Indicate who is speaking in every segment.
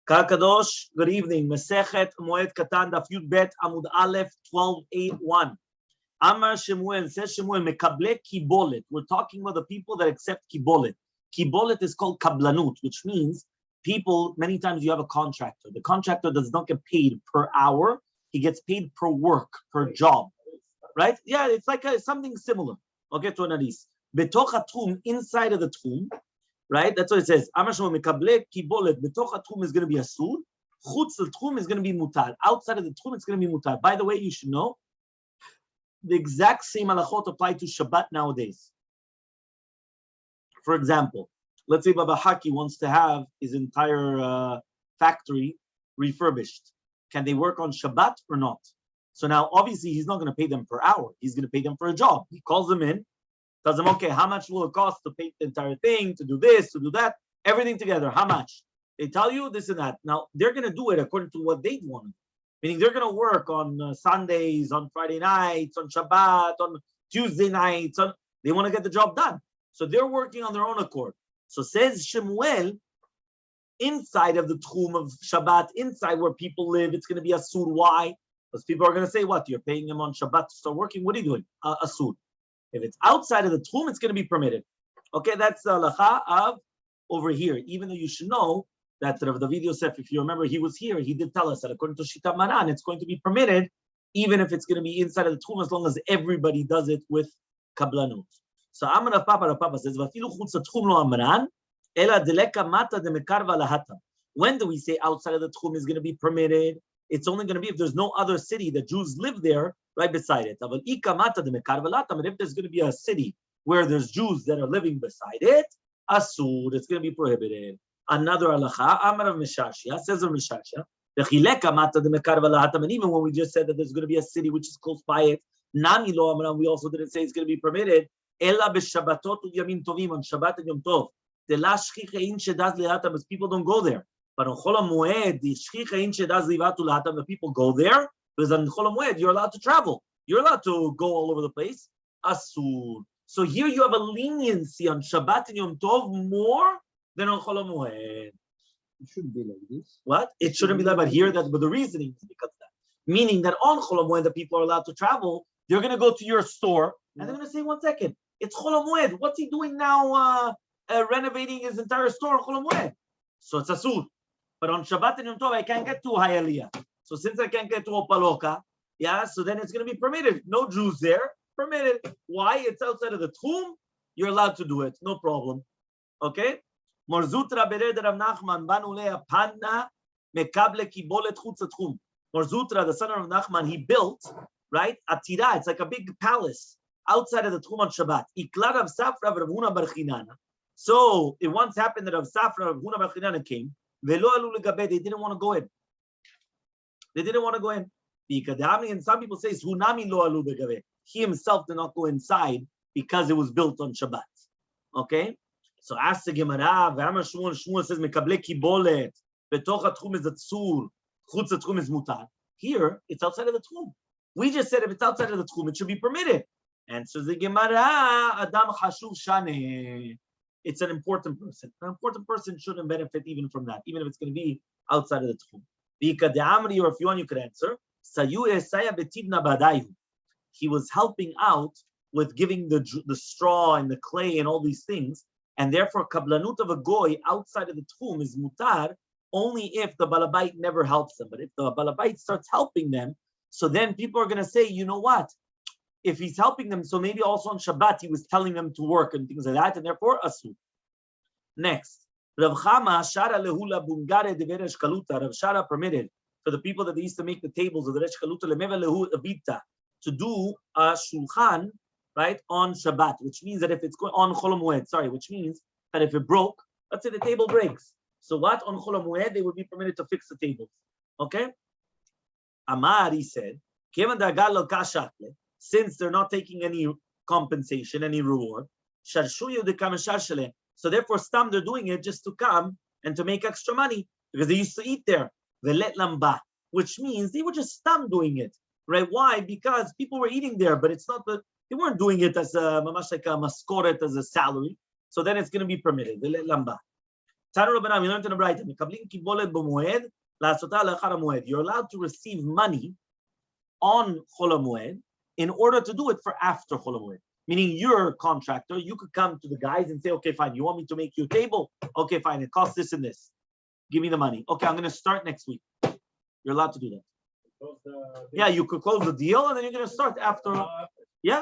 Speaker 1: Kakadosh, good evening. Masechet Moed Katan Daf Amud Aleph 12:8:1. Amar Shemuel says Shemuel mekable kibolet. We're talking about the people that accept kibolet. Kibolet is called kablanut, which means people. Many times you have a contractor. The contractor does not get paid per hour. He gets paid per work, per job, right? Yeah, it's like something similar. Okay, to an hadith. Betoch hatum, inside of the tomb. Right? That's what it says. Amar Shmuel mekable kibolet. Betoch hatum is going to be asur. Chutz l'tchum is going to be mutar. Outside of the tchum, it's going to be mutar. By the way, you should know the exact same halachot apply to Shabbat nowadays. For example, let's say Baba Haki wants to have his entire factory refurbished. Can they work on Shabbat or not? So now, obviously, he's not going to pay them per hour. He's going to pay them for a job. He calls them in, tells them, okay, how much will it cost to paint the entire thing, to do this, to do that, everything together, how much? They tell you this and that. Now, they're going to do it according to what they want. Meaning they're going to work on Sundays, on Friday nights, on Shabbat, on Tuesday nights. They want to get the job done. So they're working on their own accord. So says Shemuel, inside of the tchum of Shabbat, inside where people live, it's going to be asur. Why? Because people are going to say, what? You're paying them on Shabbat to start working? What are you doing? Asur. If it's outside of the tchum, it's going to be permitted. Okay, that's the halacha of over here. Even though you should know that Rav David Yosef, if you remember, he was here. He did tell us that according to Shita Maran, it's going to be permitted, even if it's going to be inside of the tchum, as long as everybody does it with kablanut. So Amar Rav Papa says, "Vafilu chutz tchum lo amran, ela deleka mata de mekarva lahata." When do we say outside of the tchum is going to be permitted? It's only going to be if there's no other city that Jews live there right beside it. But if there's going to be a city where there's Jews that are living beside it, asur, it's going to be prohibited. Another halacha, Amar of Meshashia, says of Meshashia, and even when we just said that there's going to be a city which is close by it, Nami lo amram, we also didn't say it's going to be permitted. Ella b'shabbatot u'yamim tovim, on Shabbat and Yom Tov. Because people don't go there. But on Chol HaMoed, the people go there, because on Chol HaMoed, you're allowed to travel. You're allowed to go all over the place. Asur. So here you have a leniency on Shabbat and Yom Tov more than on Chol HaMoed.
Speaker 2: It shouldn't be like this.
Speaker 1: What? It shouldn't be like, but here, but the reasoning is because of that. Meaning that on Chol HaMoed, the people are allowed to travel. They're going to go to your store, and they're going to say, 1 second, it's Chol HaMoed. What's he doing now renovating his entire store on Chol HaMoed? So it's asur. But on Shabbat and Yom Tov, I can't get to Hayaliyah. So since I can't get to Opaloka, so then it's going to be permitted. No Jews there, permitted. Why? It's outside of the tchum. You're allowed to do it. No problem. Okay? Morzutra bered Rav Nachman banu le'a panna mekable kibolet chutz tchum. Morzutra, the son of Nachman, he built, right, atira. It's like a big palace outside of the tchum on Shabbat. Ikla Rav Safra Rav Huna bar Chinana. So it once happened that Rav Safra Rav Huna bar Chinana came. They didn't want to go in. They didn't want to go in. And some people say he himself did not go inside because it was built on Shabbat. Okay? So ask the Gemara, Shmuel says, Mekable kibolet, betoch hatchum is atzur, chutz hatchum is mutar. Here, it's outside of the tchum. We just said if it's outside of the tchum, it should be permitted. Answers the Gemara, Adam chashuv shaneh. It's an important person. An important person shouldn't benefit even from that, even if it's going to be outside of the tchum. Or if you want, you could answer. He was helping out with giving the straw and the clay and all these things, and therefore kablanut of a goy outside of the tchum is mutar only if the balabait never helps them. But if the balabait starts helping them, so then people are going to say, you know what? If he's helping them, so maybe also on Shabbat he was telling them to work and things like that, and therefore asur. Next, Rav Chama Shara lehula bungare de veresh kaluta. Rav Shara permitted for the people that they used to make the tables of the resh kaluta lemeva lehu avita to do a shulchan, right, on Shabbat, which means that if it's going on Chol HaMoed, which means that if it broke, let's say the table breaks. So what on Chol HaMoed they would be permitted to fix the tables. Okay? Amar, he said, since they're not taking any compensation, any reward, so therefore stam they're doing it just to come and to make extra money because they used to eat there. Which means they were just stam doing it, right? Why? Because people were eating there, but it's not that they weren't doing it as a mamash like a maskoret, as a salary. So then it's going to be permitted. Tanu Rabbanan, we learned in the Braita, Mekablim kibolet b'moed, la'asotah le'achar ha'moed. You're allowed to receive money on Chol HaMoed in order to do it for after Chol HaMoed. Meaning you're a contractor, you could come to the guys and say, okay, fine, you want me to make you a table? Okay, fine, it costs this and this. Give me the money. Okay, I'm going to start next week. You're allowed to do that. Yeah, you could close the deal and then you're going to start after. Yeah.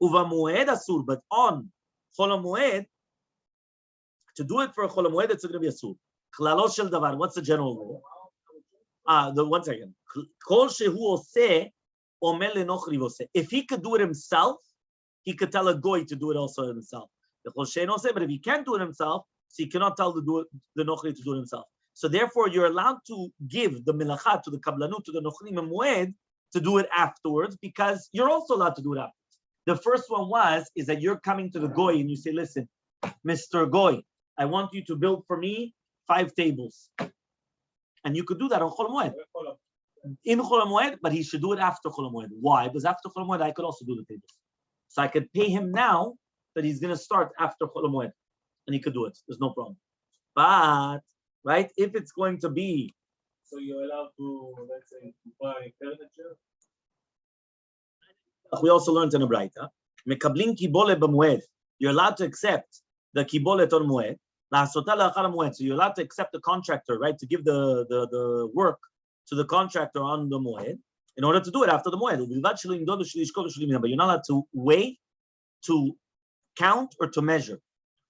Speaker 1: Uva Moed Asur, but on Chol HaMoed, to do it for a Chol HaMoed, it's going to be Asur. Klalo shel davar, what's the general rule? One second. Kol shehu oseh, omer lenochri voseh. If he could do it himself, he could tell a goy to do it also himself. But if he can't do it himself, so he cannot tell the nochri to do it himself. So therefore, you're allowed to give the milachat to the kablanu, to the nochrim and moed, to do it afterwards, because you're also allowed to do it afterwards. The first one is that you're coming to the goy and you say, listen, Mr. Goy, I want you to build for me 5 tables. And you could do that on Chol HaMoed. In Chol HaMoed, but he should do it after Chol HaMoed. Why? Because after Chol HaMoed, I could also do the tables. So I could pay him now that he's going to start after Chol HaMoed. And he could do it. There's no problem. But, right, if it's going to be...
Speaker 3: So you're allowed to, let's say, buy furniture?
Speaker 1: We also learned in a Braita. Mekablim kibolet b'moed. You're allowed to accept the kibolet on moed. So you're allowed to accept the contractor, right, to give the work to the contractor on the moed in order to do it after the moed. But you're not allowed to weigh, to count, or to measure.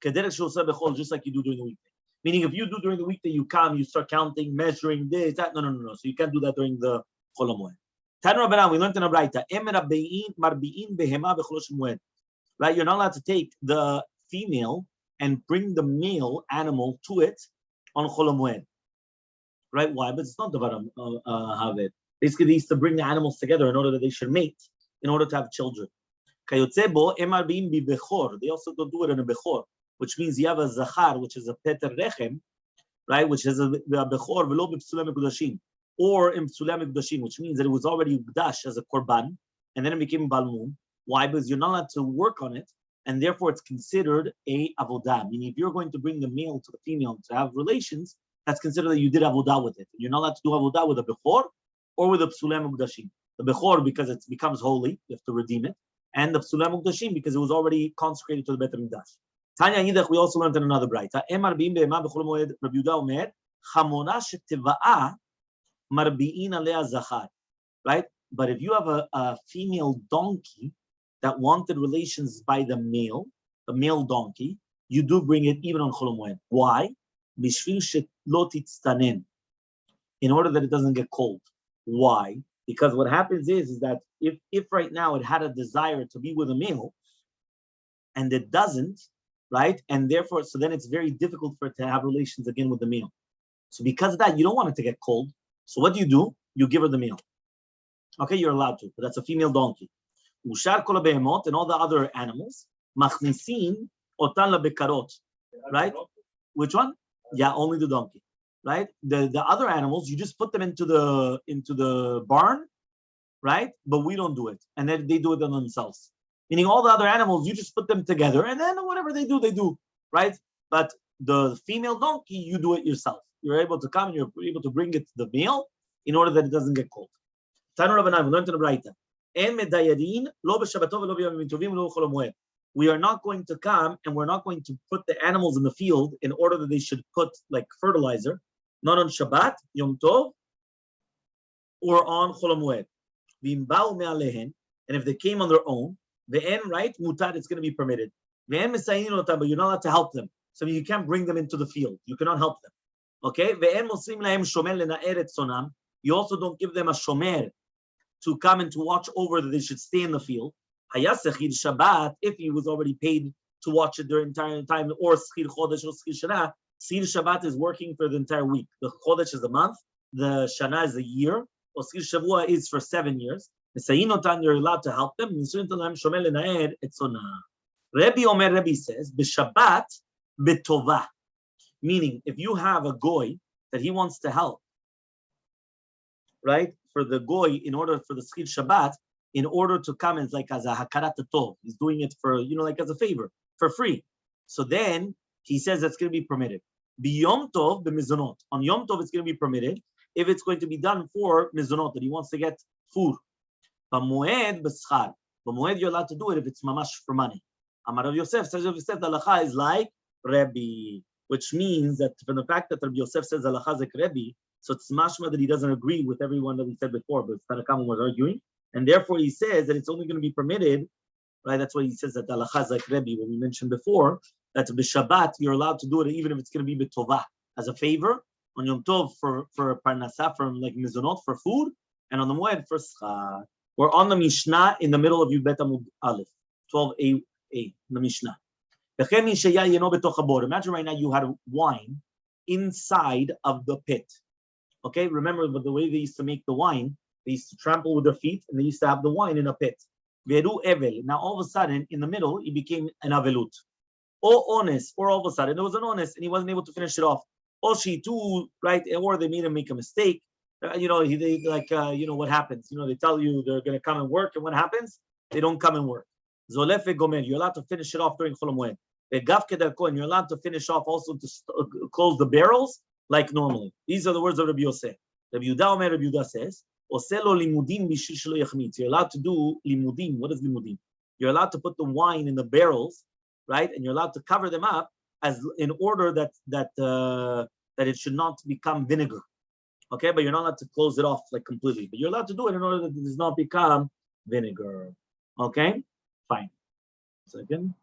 Speaker 1: Just like you do during the weekday. Meaning, if you do during the weekday, you come, you start counting, measuring this, that. No. So you can't do that during the Chol HaMoed. Tan Rabbanan, we learned in a Braita. Right, you're not allowed to take the female and bring the male animal to it on Chol HaMoed. Right? Why? But it's not the Havet. Basically, they used to bring the animals together in order that they should mate, in order to have children. They also don't do it in a Bechor, which means you have a Zachar, which is a Peter Rechem, right? Which is a Bechor, velo b'psulei mekudashim, or in psulei mekudashim, which means that it was already Ukdash as a Korban, and then it became Balmum. Why? Because you're not allowed to work on it, and therefore it's considered a avodah. Meaning, if you're going to bring the male to the female to have relations, that's considered that you did avodah with it. You're not allowed to do avodah with a bechor or with a psulei mukdashim. The bechor, because it becomes holy, you have to redeem it, and the psulei mukdashim, because it was already consecrated to the Beit HaMikdash. Tanya Yidach, we also learned in another Braita. Emar bi'im be'ema b'chol moed, Rabbi Yehuda omer, chamona sheteva'a marbi'in alea zachar. Right? But if you have a female donkey that wanted relations by the male donkey, you do bring it even on Chol HaMoed. Why? Bishvil she'lo titztanen, in order that it doesn't get cold. Why? Because what happens is that if right now it had a desire to be with a male, and it doesn't, right? And therefore, so then it's very difficult for it to have relations again with the male. So because of that, you don't want it to get cold. So what do? You give her the male. Okay, you're allowed to, but that's a female donkey. Ushar kol behemot, and all the other animals, machnisin otan lebekarot, right? Which one? Yeah, only the donkey, right? The other animals, you just put them into the barn, right? But we don't do it, and then they do it on themselves. Meaning all the other animals, you just put them together, and then whatever they do, right? But the female donkey, you do it yourself. You're able to come and you're able to bring it to the male in order that it doesn't get cold. Tanu Rabbanan, we learned in the Braita. We are not going to come and we're not going to put the animals in the field in order that they should put like fertilizer, not on Shabbat, Yom Tov, or on Chol HaMoed. And if they came on their own, right, mutar, it's going to be permitted. But you're not allowed to help them. So you can't bring them into the field. You cannot help them. Okay? You also don't give them a shomer to come and to watch over that they should stay in the field. Shabbat, if he was already paid to watch it during the entire time, or Schir Chodesh or Schir Shana, Schir Shabbat is working for the entire week. The Chodesh is a month, the Shana is a year, or Schir Shavua is for 7 years. You're allowed to help them. Rebbe says, B'Shabbat b'Tovah. Meaning, if you have a goy that he wants to help, right, for the goy, in order for the Schir Shabbat, in order to come as like as a hakarat tov, he's doing it for, like as a favor, for free. So then he says that's going to be permitted. B'yom tov b'mizonot. On Yom Tov, it's going to be permitted if it's going to be done for mizonot, that he wants to get food. B'moed b'schar. B'moed, you're allowed to do it if it's mamash for money. Amar Rav Yosef says Rav Yosef, the halacha is like Rebbe, which means that from the fact that Rav Yosef says halacha is like Rebbe, so it's mashma that he doesn't agree with everyone that we said before, but Tanakam was arguing, and therefore he says that it's only going to be permitted, right? That's why he says that the halacha is like Rebbe, when we mentioned before, that b'Shabbat you're allowed to do it even if it's going to be b'tovah, as a favor, on Yom Tov for parnasah, from like mizonot, for food, and on the Moed for schar. We're on the Mishnah in the middle of Yud Bet Amud Aleph, 12a, the Mishnah. Imagine right now you had wine inside of the pit. Okay, remember the way they used to make the wine, they used to trample with their feet and they used to have the wine in a pit. Now all of a sudden, in the middle, it became an avelut. Or ones, or all of a sudden, there was an ones and he wasn't able to finish it off. Or she too, right? Or they made him make a mistake. What happens? They tell you they're going to come and work, and what happens? They don't come and work. Zolef gomer, you're allowed to finish it off during Chol Hamoed. Vegav kedar, you're allowed to finish off also to close the barrels like normally. These are the words of Rabbi Yosef. Rabbi Yehuda Omer, Rabbi Yehuda says, Oselo limudim bishil shelo yachmitz. You're allowed to do limudim. What is limudim? You're allowed to put the wine in the barrels, right? And you're allowed to cover them up as in order that it should not become vinegar. Okay, but you're not allowed to close it off like completely. But you're allowed to do it in order that it does not become vinegar. Okay, fine. Second.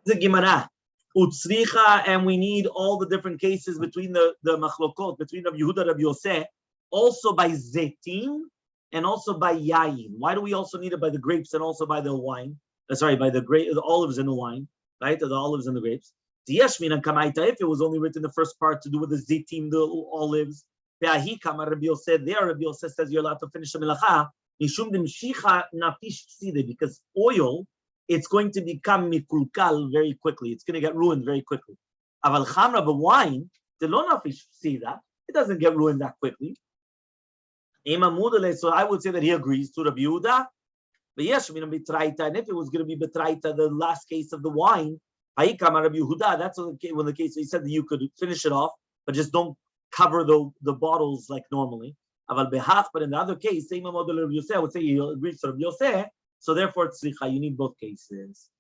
Speaker 1: The Gemara. Utzricha, and we need all the different cases between the machlokot, between Rabbi Yehuda and Rabbi Yosef, also by zetim and also by yayin. Why do we also need it by the grapes and also by the wine? By the olives and the wine, right? The olives and the grapes. If it was only written the first part to do with the zitim, the olives, Rabbi Yosef says you're allowed to finish the melacha because oil, it's going to become mikulkal very quickly. It's going to get ruined very quickly. Aval chamra, but wine, it doesn't get ruined that quickly. So I would say that he agrees to Rabbi Yehuda. But yes, and if it was going to be betraita, the last case of the wine, that's when the case he said that you could finish it off, but just don't cover the bottles like normally. But in the other case, same model of Yosef, I would say he agrees to Rabbi Yosef. So therefore, tzricha, you need both cases.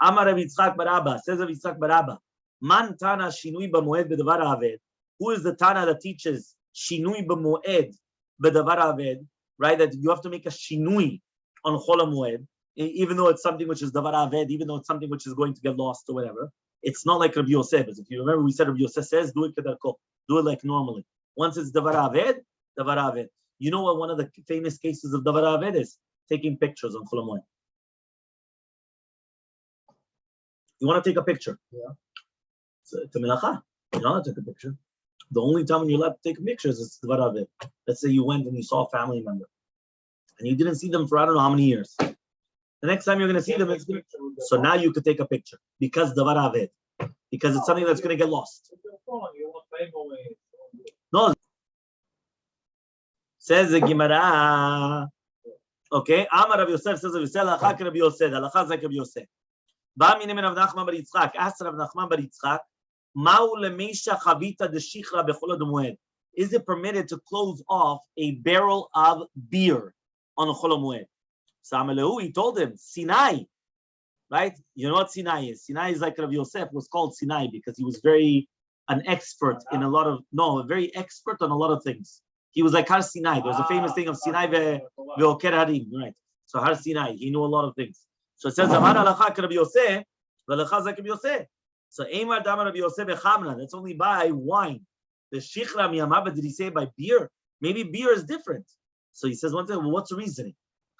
Speaker 1: Amar Rav Yitzchak bar Abba, says Rav Yitzchak bar Abba, man tana shinui b'moed b'davar aved. Who is the tana that teaches shinui b'moed b'davar aved? Right, that you have to make a shinui on Chol Hamoed, even though it's something which is davar aved, even though it's something which is going to get lost or whatever. It's not like Rabbi Yosef. If you remember, we said Rabbi Yosef says, do it kedarko, do it like normally. Once it's davar aved, davar aved. You know what one of the famous cases of davar aved is? Taking pictures on Chol Hamoed. You want to take a picture?
Speaker 2: Yeah.
Speaker 1: It's a melacha. You're not allowed to take a picture. The only time when you're allowed to take pictures is davar aved. Let's say you went and you saw a family member, and you didn't see them for I don't know how many years. The next time you're going to see them, so now you could take a picture because davar aved, because it's something that's going to get lost. No, says the Gemara. Okay, Amar Rav Yosef says Rav Yosef, Halacha Rav Yosef, Halacha like Rav Yosef. Ba minim Rav Nachman bar Yitzchak, asked Rav Nachman bar Yitzchak, Ma'u lemeisha chavita deshichra bechol hamoed. Is it permitted to close off a barrel of beer on Chol Hamoed? So Amalehu, he told him, Sinai, right? You know what Sinai is? Sinai is like Rav Yosef was called Sinai because he was very expert on a lot of things. He was like Har Sinai. There's a famous thing of Sinai ve'oker harim, right? So Har Sinai, he knew a lot of things. So it says, Amar halacha Rabbi Yosef, v'halacha zek Rabbi Yosef. So Eimar Damar Rabbi Yosef bechamna. That's only by wine. The shichra miyamah, but did he say by beer? Maybe beer is different. So he says, what's the reasoning?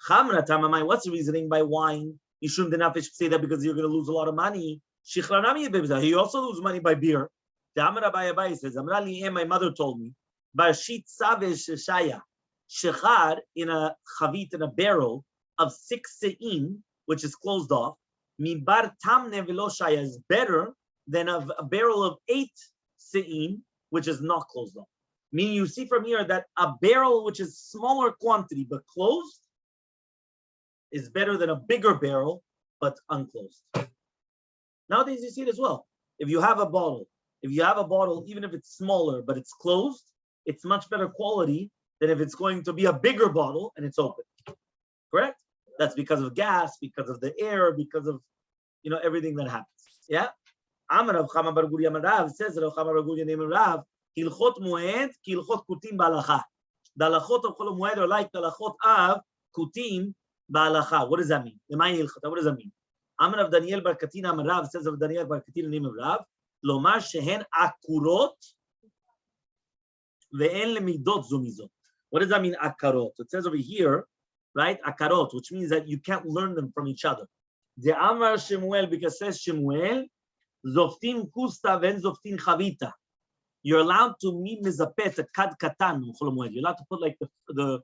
Speaker 1: Chamra tamamai. What's the reasoning by wine? You shouldn't say that because you're going to lose a lot of money. Shichra nami bebza. He also loses money by beer. The Amar Abai says, Amra li my mother told me. Barshit savesh shaya, shechar in a chavit, in a barrel of 6 se'in, which is closed off. Mibar tamne velo shaya is better than a barrel of 8 se'in, which is not closed off. Meaning you see from here that a barrel which is smaller quantity but closed is better than a bigger barrel but unclosed. Nowadays you see it as well. if you have a bottle, even if it's smaller but it's closed, it's much better quality than if it's going to be a bigger bottle and it's open. Correct? That's because of gas, because of the air, because of everything that happens. Yeah. Amar Rav Chama bar Guri Amar Rav says Rav Chama bar Guri name Rav Hilchot Moed Hilchot Kutim Balacha. The halachot of Chol Moed are like the halachot of Kutim Balacha. What does that mean? What does that mean? Amar Rav Daniel bar Katina Amar Rav says Rav Daniel bar Katina name of Rav Lomar shehen akurot ve'en lemidot zomizot. What does that mean, akarot? It says over here, right, akarot, which means that you can't learn them from each other. The Amar Shemuel, because says Shemuel, zoftin kusta ven zoftin chavita. You're allowed to meet mizapet a kad katan on Chol Moed. You're allowed to put like the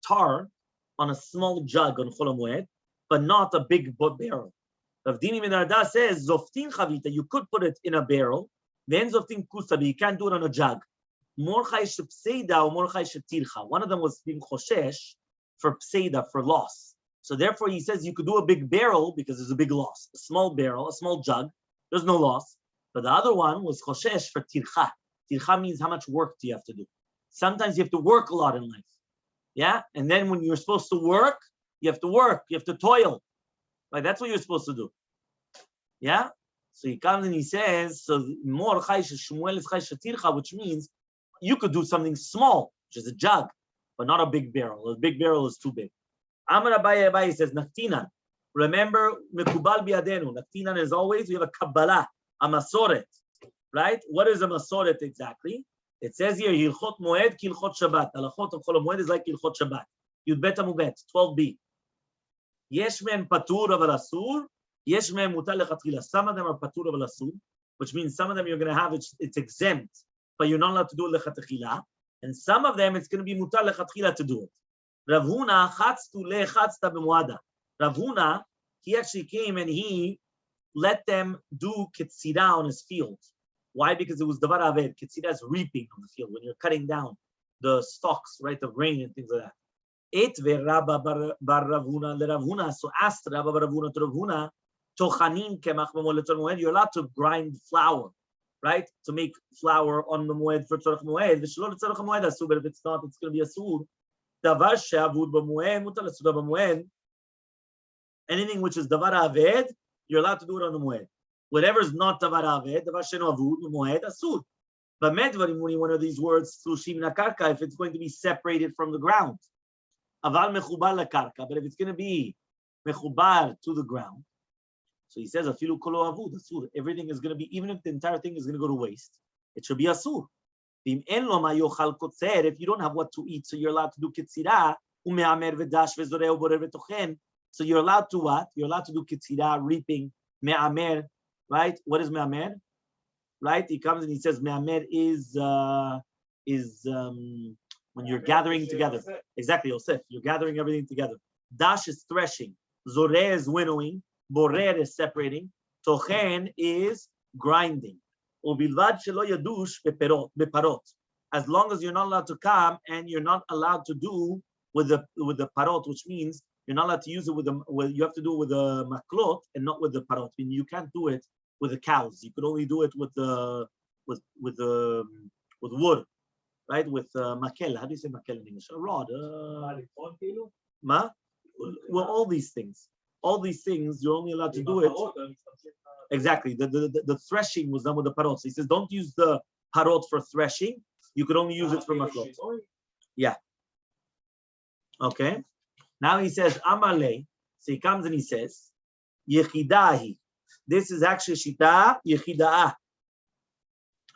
Speaker 1: tar on a small jug on Chol Moed, but not a big barrel. Rav Dini ben Arda says zoftin chavita. You could put it in a barrel, ven zoftin kusta, but you can't do it on a jug. Morchai shepseida or morchai shetircha. One of them was being choshesh for pseida, for loss. So therefore, he says you could do a big barrel because there's a big loss. A small barrel, a small jug, there's no loss. But the other one was choshesh for tircha. Tircha means how much work do you have to do. Sometimes you have to work a lot in life. Yeah? And then when you're supposed to work, you have to toil. Like that's what you're supposed to do. Yeah? So he comes and he says, so more chaysh Shmuel is chaysh tircha, which means you could do something small, which is a jug, but not a big barrel. A big barrel is too big. Amar Abaye says, Naktinan. Remember, Mekubal biadenu. Naktinan is always, we have a Kabbalah, a Masoret. Right? What is a Masoret exactly? It says here, Hilchot Moed, Hilchot Shabbat. Halachot of Chol Moed is like Hilchot Shabbat. Yud Bet Amubet, 12b. Yesh men patur aval asur, yesh men mutar lechatchila. Some of them are patur aval asur, which means some of them you're going to have, it's exempt, but you're not allowed to do it lechatchila. And some of them, it's going to be mutar lechatchila to do it. Rav Huna, chatztu lechatzta b'muada. Rav Huna, he actually came and he let them do ketzira on his field. Why? Because it was davar aved. Ketzira is reaping on the field, when you're cutting down the stalks, right, of grain and things like that. Et ve'Rabba bar Rav Huna le Rav Huna. So asked Rabba bar Rav Huna to Rav Huna, tochanin kemach b'moed letzor moed. You're allowed to grind flour, right, to make flour on the moed for tzorach moed. V'shelo letzorach moed asur, but if it's not, it's going to be asur. Davar she'avud b'moed mutar letzor b'moed. Anything which is davar aved, you're allowed to do it on the moed. Whatever is not davar aved, davar she'no avud b'moed asur. But medvarim, when one of these words, tlushim nakarka, if it's going to be separated from the ground. Aval mechubar lakarka, but if it's going to be mechubar to the ground, so he says afilu kolo avud asur. Everything is going to be, even if the entire thing is going to go to waste, it should be asur. If you don't have what to eat, so you're allowed to do ketzira. So you're allowed to what? You're allowed to do ketzira, reaping, me'amer, right? What is me'amer? Right? He comes and he says me'amer is when you're gathering together. Exactly, Yosef. You're gathering everything together. Dash is threshing. Zoreh is winnowing. Borer is separating. Tochen is grinding. Ubilvad shelo yadush beparot. As long as you're not allowed to come and you're not allowed to do with the parot, which means you're not allowed to use it you have to do it with the maklot and not with the parot. I mean, you can't do it with the cows. You could only do it with wood. Right, with makel. How do you say makel in English? A rod. Well, all these things, you're only allowed to do it. Exactly. The threshing was done with the parot. So he says, don't use the parot for threshing. You could only use it for maklot. Yeah. Okay. Now he says, Amalei. So he comes and he says, Yechidahi. This is actually shita yechidah.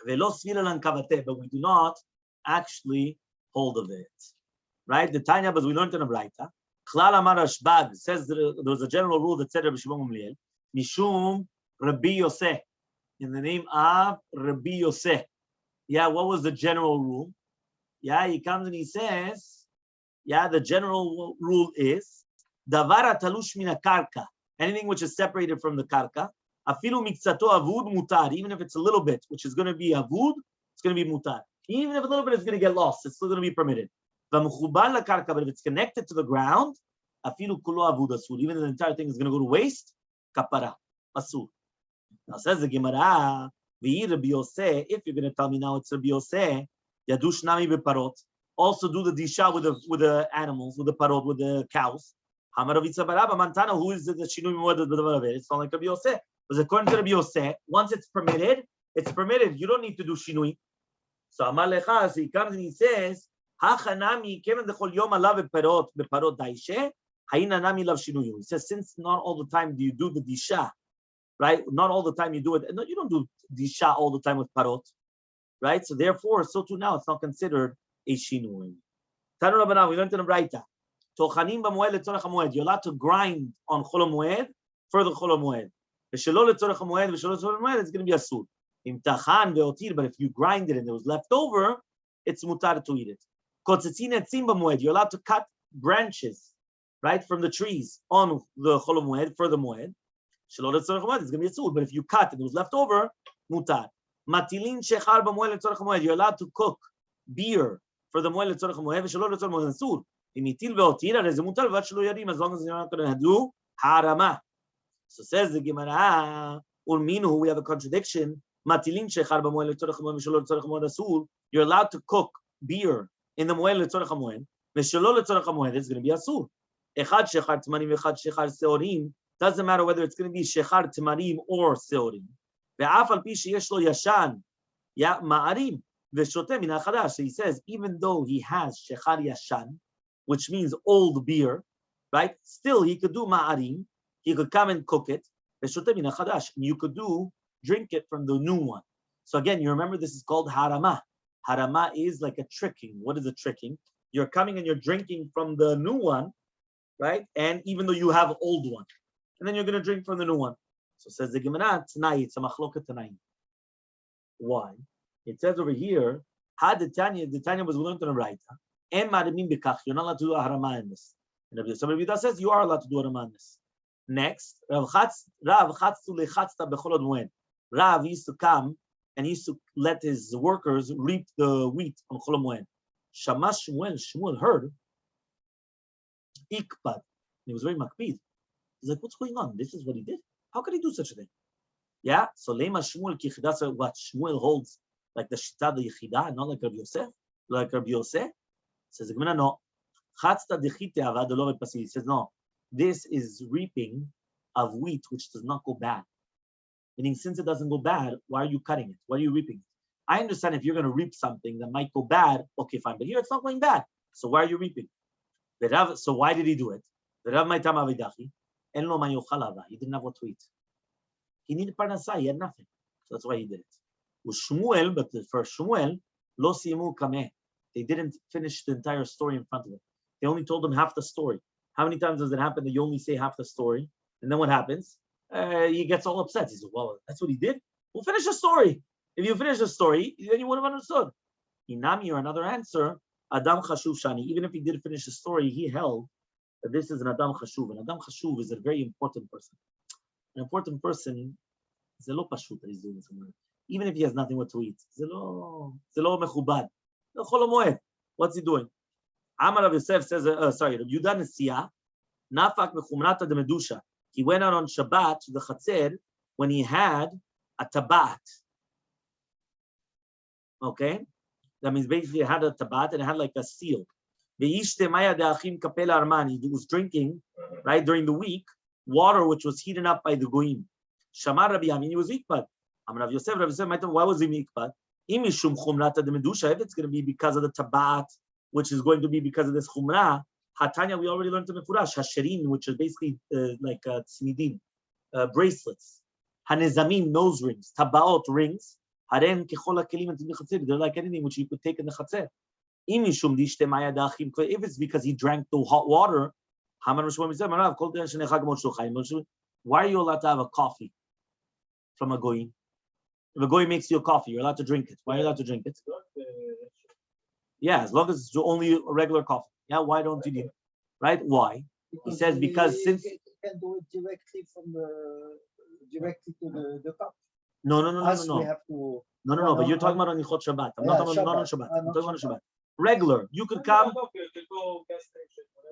Speaker 1: But we do not actually hold of it, right? The Tanya, as we learned in a Braita, Chlal Amar Rashbag says there was a general rule that said Rabbi Shimon Gamliel, Mishum Rabbi Yosef, in the name of Rabbi Yosef. Yeah, what was the general rule? Yeah, he comes and he says, yeah, the general rule is Davara talush mina karka, anything which is separated from the karka, afilu miksato avud mutar, even if it's a little bit, which is going to be avud, it's going to be mutar. Even if a little bit is going to get lost, it's still going to be permitted. But if it's connected to the ground, even if the entire thing is going to go to waste, kapara, asur. Now says the Gemara, Rabbi Yosef, if you're going to tell me now it's Rabbi Yosef, yadush nami beparot. Also do the disha with the animals, with the parot, with the cows. Mantana, who is the shinui moed? It's not like Rabbi Yosef. Because according to Rabbi Yosef, once it's permitted, it's permitted. You don't need to do shinui. So Amar Lecha, so he comes and he says, Hachanami, kemen dechol yom alav beparot daishe, haina nami lav shinui. He says, since not all the time do you do the disha, right? Not all the time you do it. No, you don't do disha all the time with parot, right? So therefore, so too now, it's not considered a shinui. Tanu Rabbanan, we learned in the Braita. Tochanim b'moed letzorech hamoed. You're allowed to grind on chol moed for the chol moed. V'shelo letzorech hamoed, v'shelo letzorech hamoed, it's going to be asur. Im tachan ve'otir, but if you grind it and it was left over, it's mutar to eat it. Kotzetzin etzim b'moed. You're allowed to cut branches, right, from the trees on the chol moed for the moed. Shelo letzorech hamoed, it's going to be asur. But if you cut and it was left over, mutar. Matilin shechar b'moed letzorech hamoed. You're allowed to cook beer for the moed letzorech hamoed, v'shelo letzorech hamoed, asur. As long as you're not going to do harama. So says the Gemara, Urminu, we have a contradiction. You're allowed to cook beer in the moed letzorech hamoed. V'shelo letzorech hamoed, it's going to be asur. Echad shechar tmarim, echad shechar seorim. Doesn't matter whether it's going to be shechar tmarim or seorim. Ve'af al pi sheyesh lo yashan ma'arim v'shoteh min ha'chadash. So he says, even though he has shechar yashan, which means old beer, right? Still, he could do ma'arim. He could come and cook it. And you could drink it from the new one. So again, you remember this is called harama. Harama is like a tricking. What is a tricking? You're coming and you're drinking from the new one, right? And even though you have old one. And then you're going to drink from the new one. So it says the Gemara, Tanai, it's a machloket Tanai. Why? It says over here, the Tanya was learned in a Braita. You're not allowed to do a harama in this. And somebody says you are allowed to do a harama in this. Next, Rav used to come and he used to let his workers reap the wheat on Chol Moed. Shamash Shmuel heard Ikpad. He was very makpid. He's like, what's going on? This is what he did. How could he do such a thing? Yeah. So Lema Shmuel Kichida, what Shmuel holds like the Shita the Yichida, not like Rabbi Yosef, like Rabbi Yosef. Says the Gemara, no. He says, no, this is reaping of wheat which does not go bad. Meaning, since it doesn't go bad, why are you cutting it? Why are you reaping it? I understand if you're going to reap something that might go bad, okay, fine. But here it's not going bad. So why are you reaping? So why did he do it? He didn't have what to eat. He needed parnasah. He had nothing. So that's why he did it. Shmuel, but for Shmuel, lo simu kameh. They didn't finish the entire story in front of him. They only told him half the story. How many times does it happen that you only say half the story? And then what happens? He gets all upset. He says, well, that's what he did? We'll finish the story. If you finish the story, then you would have understood. Inami, or another answer, Adam Chashuv Shani. Even if he did finish the story, he held that this is an Adam Chashuv. An Adam Chashuv is a very important person. An important person is a lo pashut that he's doing somewhere. Even if he has nothing what to eat. Zelo mechubad. What's he doing? Amar Rav Yosef says, Rav Yudah Nesiah, Nafak mechumrata de medusha. He went out on Shabbat to the Chatzer when he had a tabat. Okay? That means basically it had a tabat and it had like a seal. He was drinking, right, during the week, water which was heated up by the goyim. Shamar Rabbi Yamin, he was ikbad. Amar Rav Yosef, why was he ikbad? If it's going to be because of the tabat, which is going to be because of this chumrah, hatanya, we already learned in the Mefurash, hasherin, which is basically like tzmidim, bracelets, hanezamim, nose rings, tabaot, rings, haren kechol hakelim and chatzir, they're like anything which you could take in the chatzir. If it's because he drank the hot water, why are you allowed to have a coffee from a goyim? If a goy makes you a coffee, you're allowed to drink it. Why are you allowed to drink it? Yeah, as long as it's only a regular coffee. Yeah, why don't you do it? Right? Why? He says because since
Speaker 2: you can do it directly to the cup.
Speaker 1: No.
Speaker 2: We have to.
Speaker 1: No. But you're talking about on Yichot Shabbat. I'm not on Shabbat. I'm talking about Shabbat. Regular. You could come.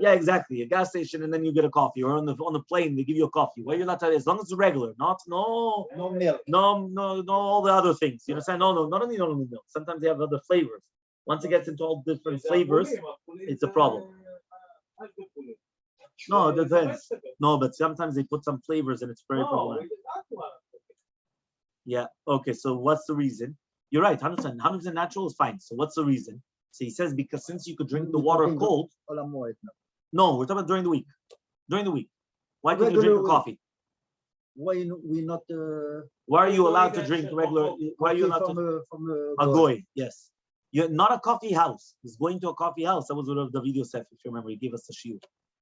Speaker 1: Yeah, exactly. A gas station, and then you get a coffee, or on the plane they give you a coffee. Why you're not as long as it's regular, not
Speaker 2: No milk.
Speaker 1: no all the other things. You understand? No, not only milk. Sometimes they have other flavors. Once it gets into all different flavors, it's a problem. No, it depends. No, but sometimes they put some flavors, and it's very problematic. Yeah. Okay. So what's the reason? You're right. 100% natural is fine. So what's the reason? So he says because since you could drink the water cold. No, we're talking about during the week. During the week. Why can't you drink the coffee?
Speaker 2: Why we not?
Speaker 1: Why are you allowed to drink regular? Why are you allowed
Speaker 2: from
Speaker 1: a goy? Yes. You're not a coffee house. He's going to a coffee house. That was what the video said, if you remember. He gave us the shiur.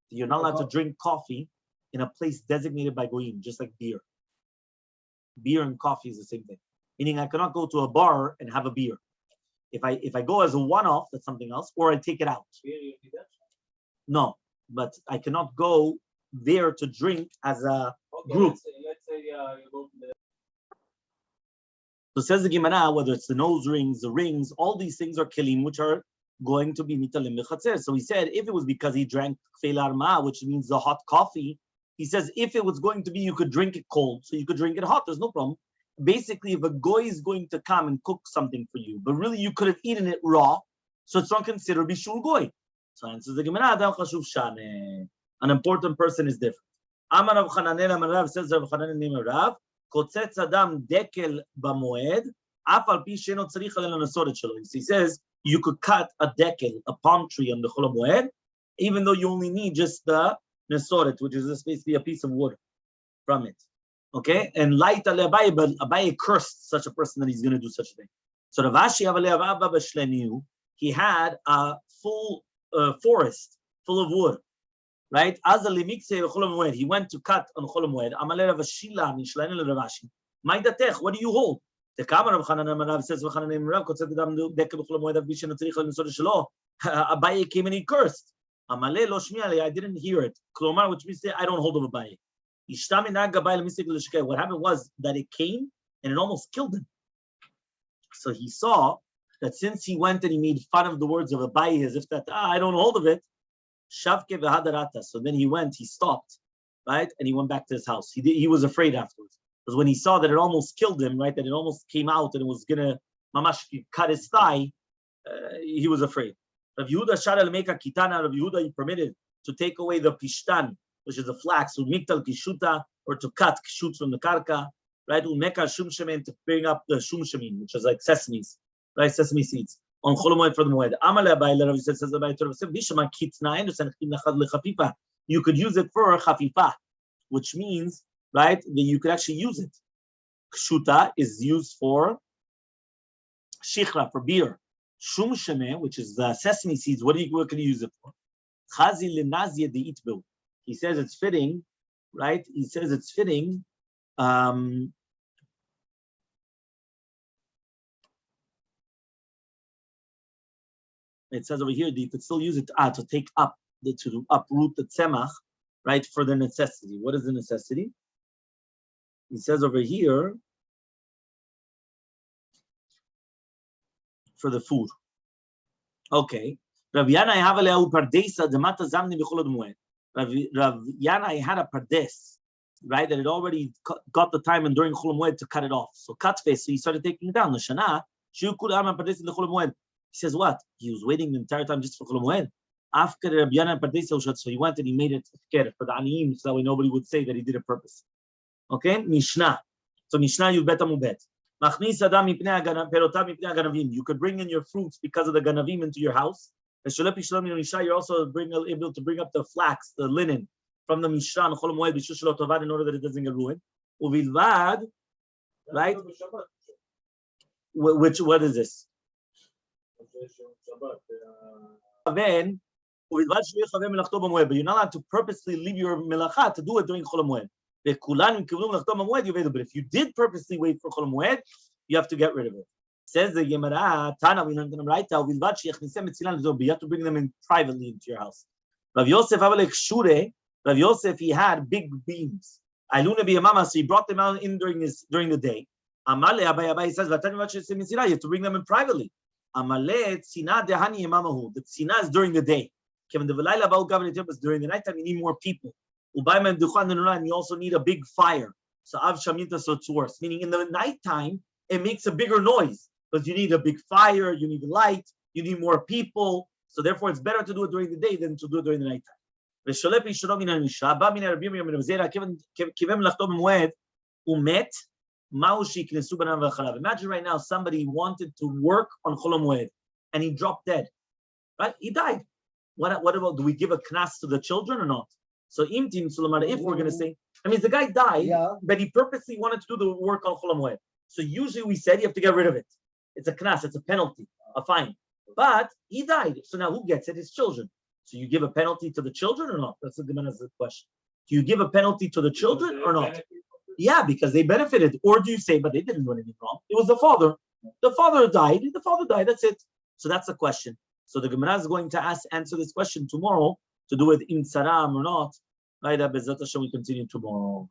Speaker 1: You're not allowed to drink coffee in a place designated by goyim, just like beer. Beer and coffee is the same thing. Meaning I cannot go to a bar and have a beer. If I go as a one-off, that's something else, or I take it out. No, but I cannot go there to drink as a group.
Speaker 3: Let's say you go to the...
Speaker 1: So says the Gemara, whether it's the nose rings, the rings, all these things are kelim, which are going to be mitalim b'chatzer. So he said, if it was because he drank kfei l'arma, which means the hot coffee, he says, if it was going to be, you could drink it cold, so you could drink it hot, there's no problem. Basically, if a goy is going to come and cook something for you, but really you could have eaten it raw, so it's not considered bishul goy. So answers the Gemara, Adam chashuv shane. An important person is different. Amar Rav Chananel, Amar Rav, says Rav Chananel, name of Rav, kotzetz adam dekel b'moed, af al pi she'eno tzarich alel hanasoret shelo. He says, you could cut a dekel, a palm tree on the chol moed, even though you only need just the nasoret, which is just basically a piece of wood from it. Okay? And light ale Abaye, but Abaye cursed such a person that he's going to do such a thing. So Rav Ashi Avale Avaba B'Shleniu, he had a full forest full of wood, right? He went to cut on Chol Moed. Amale Rav Shila Mishlenu Rav Ashi. Ma'idetech, what do you hold? The Kamar of Chanan Rav says Rav Chanan Rav Kotzet Adam Dekel Chol Moed Avishon Tzrich Al Nisod Shelo. Abaye came and he cursed. Amale Lo Shmiale, I didn't hear it. Klomar, which means I don't hold of Abaye. What happened was that it came and it almost killed him. So he saw that since he went and he made fun of the words of Abaye as if that, I don't hold of it, Shavke v'hadarata. So then he went, he stopped, right? And he went back to his house. He was afraid afterwards. Because when he saw that it almost killed him, right? That it almost came out and it was going to mamash cut his thigh, he was afraid. Rav Yehuda Shara Lemeka Kitana, Rav Yehuda, he permitted to take away the pishtan, which is the flax, umiktal kishuta, or to cut kishut from the karka, right? Umeka shumshemen, to bring up the shumshemin, which is like sesames, right? Sesame seeds. On Chol Moed for the Moed. Amale Abaye, Rav says Abaye to Rav Bishma kitna, I understand lechafifa. You could use it for chafifa, which means, right, that you could actually use it. Kshuta is used for shichra, for beer. Shumsheme, which is the sesame seeds, what can you use it for? Chazi lenazia de itbil. He says it's fitting, right? He says it's fitting. It says over here that you could still use it to take up, to uproot the tzemach, right, for the necessity. What is the necessity? He says over here, for the food. Okay. Rav Yanai Havalehu Pardesa Demata Zamni B'Cholod Moed. Rav Yanai had a pardes, right, that had already got the time and during Chol Moed to cut it off. So cut face, so he started taking it down. L'shana, Shukul Ama Pardes in the Chol Moed. He says what? He was waiting the entire time just for Chol Moed. After Rav Yanai Pardesa, so he went and he made it for the Aniyim, so that way nobody would say that he did it purpose. Okay, Mishnah. So Mishnah, you bet Amubet. You could bring in your fruits because of the ganavim into your house. You're also able to bring up the flax, the linen, from the Mishnah in order that it doesn't get ruined. Right? What is this? But you're not allowed to purposely leave your melacha to do it during Chol Moed. But if you did purposely wait for Chol Moed, you have to get rid of it. Says the Gemara, Tana, we learned them right now. You have to bring them in privately into your house. Rav Yosef, Rav Yosef, he had big beams. So he brought them out in during the day. Amale Abaye says, you have to bring them in privately. Amale tzina dehani imamahu. The tzina is during the day. During the nighttime, you need more people. And you also need a big fire. So it's worse. Meaning in the nighttime, it makes a bigger noise because you need a big fire, you need light, you need more people. So therefore, it's better to do it during the day than to do it during the nighttime. Imagine right now somebody wanted to work on Chol Moed and he dropped dead. Right? He died. What about, do we give a knas to the children or not? So if we're going to say, the guy died, but he purposely wanted to do the work on Chol Moed. So usually we said you have to get rid of it. It's a knas, it's a penalty, a fine. But he died. So now who gets it? His children. So you give a penalty to the children or not? That's the question. Do you give a penalty to the children or not? Yeah, because they benefited. Or do you say, but they didn't do anything wrong? It was the father. The father died. That's it. So that's the question. So the Gemara is going to answer this question tomorrow to do with Im Saram or not. Right, Bezat Hashem, we continue tomorrow.